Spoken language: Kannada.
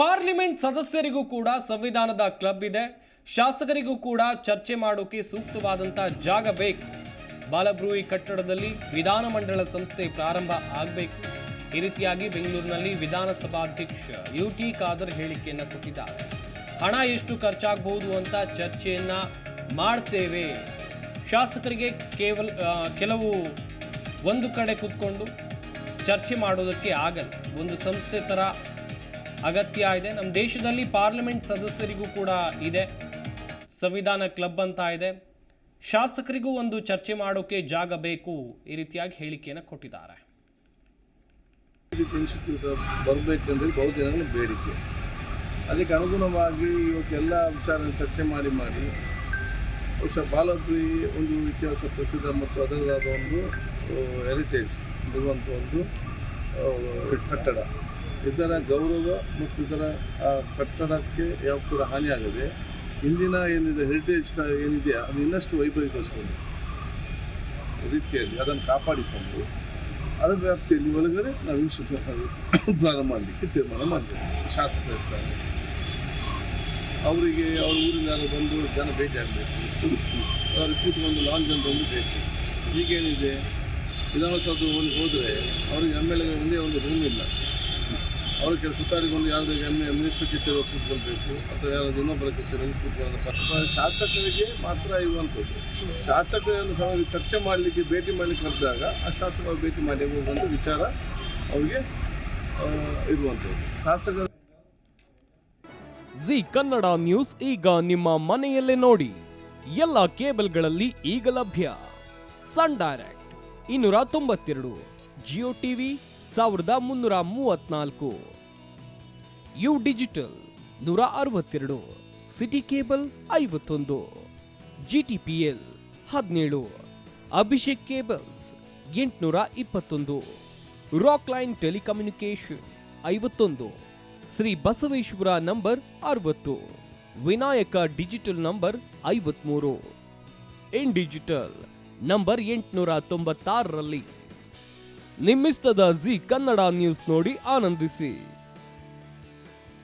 ಪಾರ್ಲಿಮೆಂಟ್ ಸದಸ್ಯರಿಗೂ ಕೂಡ ಸಂವಿಧಾನದ ಕ್ಲಬ್ ಇದೆ. ಶಾಸಕರಿಗೂ ಕೂಡ ಚರ್ಚೆ ಮಾಡೋಕೆ ಸೂಕ್ತವಾದಂಥ ಜಾಗ ಬೇಕು. ಬಾಲಬ್ರೂಯಿ ಕಟ್ಟಡದಲ್ಲಿ ವಿಧಾನಮಂಡಲ ಸಂಸ್ಥೆ ಪ್ರಾರಂಭ ಆಗಬೇಕು. ಈ ರೀತಿಯಾಗಿ ಬೆಂಗಳೂರಿನಲ್ಲಿ ವಿಧಾನಸಭಾಧ್ಯಕ್ಷ ಯುಟಿ ಖಾದರ್ ಹೇಳಿಕೆಯನ್ನು ಕೊಟ್ಟಿದ್ದಾರೆ. ಹಣ ಎಷ್ಟು ಖರ್ಚಾಗಬಹುದು ಅಂತ ಚರ್ಚೆಯನ್ನ ಮಾಡ್ತೇವೆ. ಶಾಸಕರಿಗೆ ಕೆಲವು ಒಂದು ಕಡೆ ಕೂತ್ಕೊಂಡು ಚರ್ಚೆ ಮಾಡೋದಕ್ಕೆ ಆಗಲ್ಲ. ಒಂದು ಸಂಸ್ಥೆ ಥರ ಅಗತ್ಯ ಇದೆ. ನಮ್ಮ ದೇಶದಲ್ಲಿ ಪಾರ್ಲಿಮೆಂಟ್ ಸದಸ್ಯರಿಗೂ ಕೂಡ ಇದೆ, ಸಂವಿಧಾನ ಕ್ಲಬ್ ಅಂತ ಇದೆ. ಶಾಸಕರಿಗೂ ಒಂದು ಚರ್ಚೆ ಮಾಡೋಕೆ ಜಾಗ ಬೇಕು. ಈ ರೀತಿಯಾಗಿ ಹೇಳಿಕೆಯನ್ನು ಕೊಟ್ಟಿದ್ದಾರೆ. ಇನ್ಸ್ಟಿಟ್ಯೂಟ್ ಬರಬೇಕೆಂದರೆ ಬಹುದಿನಗಳ ಬೇಡಿಕೆ. ಅದಕ್ಕೆ ಅನುಗುಣವಾಗಿ ಇವತ್ತೆಲ್ಲ ವಿಚಾರ ಚರ್ಚೆ ಮಾಡಿ ಬಹುಶಃ ಬಾಲಬ್ರೂಯಿ ಒಂದು ಇತಿಹಾಸ ಪ್ರಸಿದ್ಧ ಮತ್ತು ಅದರದಾದ ಒಂದು ಹೆರಿಟೇಜ್ ಇರುವಂಥ ಒಂದು ಕಟ್ಟಡ. ಇದರ ಗೌರವ ಮತ್ತು ಇದರ ಕಟ್ಟಡಕ್ಕೆ ಯಾವ ಕೂಡ ಹಾನಿಯಾಗದೆ ಇಂದಿನ ಏನಿದೆ ಹೆರಿಟೇಜ್ ಏನಿದೆ ಅದು ಇನ್ನಷ್ಟು ವೈಭವೀಕರಿಸಿಕೊಂಡು ರೀತಿಯಲ್ಲಿ ಅದನ್ನು ಕಾಪಾಡಿಕೊಂಡು ಅದರ ವ್ಯಾಪ್ತಿಯಲ್ಲಿ ಒಳಗಡೆ ನಾವು ಇನ್ಸ್ಟಿಟ್ಯೂಟ್ ಪ್ರಾರಂಭ ಮಾಡಲಿಕ್ಕೆ ತೀರ್ಮಾನ ಮಾಡಿದ್ದೇವೆ. ಶಾಸಕರು ಇರ್ತಾರೆ, ಅವರಿಗೆ ಅವ್ರ ಊರಿನ ಬಂದು ಜನ ಭೇಟಿ ಆಗಬೇಕು, ಅವ್ರಿಗೆ ಕೂತ್ಕೊಂಡು ಲಾಂಜ್ ಅಂತ ಒಂದು ಬೇಕು. ಈಗೇನಿದೆ ವಿಧಾನಸೌಧ ಹೋದರೆ ಅವ್ರಿಗೆ MLA ಒಂದೇ ಒಂದು ರೂಮ್ ಇಲ್ಲ. ಅವ್ರಿಗೆ ಸುತ್ತಾರಿಕೊಂಡು ಯಾವುದೇ ಮಿನಿಸ್ಟರ್ ಕಚೇರಿ ಕೂತ್ಕೊಳ್ಬೇಕು ಅಥವಾ ಯಾರಾದ್ರು ಇನ್ನೊಬ್ಬರ ಕಚೇರಿಯಲ್ಲಿ ಕೂತ್ಕೊಳ್ಳೋದು. ಶಾಸಕರಿಗೆ ಮಾತ್ರ ಇರುವಂಥದ್ದು. ಶಾಸಕರನ್ನು ಚರ್ಚೆ ಮಾಡಲಿಕ್ಕೆ ಭೇಟಿ ಮಾಡಲಿಕ್ಕೆ ಕರೆದಾಗ ಆ ಶಾಸಕರು ಭೇಟಿ ಮಾಡಿ ಹೋಗುವಂಥ ವಿಚಾರ ಅವರಿಗೆ ಇರುವಂಥದ್ದು. ಶಾಸಕರು ಜಿ ಕನ್ನಡ ನ್ಯೂಸ್ ಈಗ ನಿಮ್ಮ ಮನೆಯಲ್ಲೇ ನೋಡಿ. ಎಲ್ಲ ಕೇಬಲ್ಗಳಲ್ಲಿ ಈಗ ಲಭ್ಯ. Sun Direct 292, Jio TV 1334, U digital 162, city cable 51, GTPL 17, Abhishek cables 821, Rockline telecommunication 51, Shri Basaveshwara number 60, Vinayaka digital number 53, in digital number 896ರಲ್ಲಿ. ನಿಮ್ಮಿಸ್ತದ ಜಿ ಕನ್ನಡ ನ್ಯೂಸ್ ನೋಡಿ ಆನಂದಿಸಿ.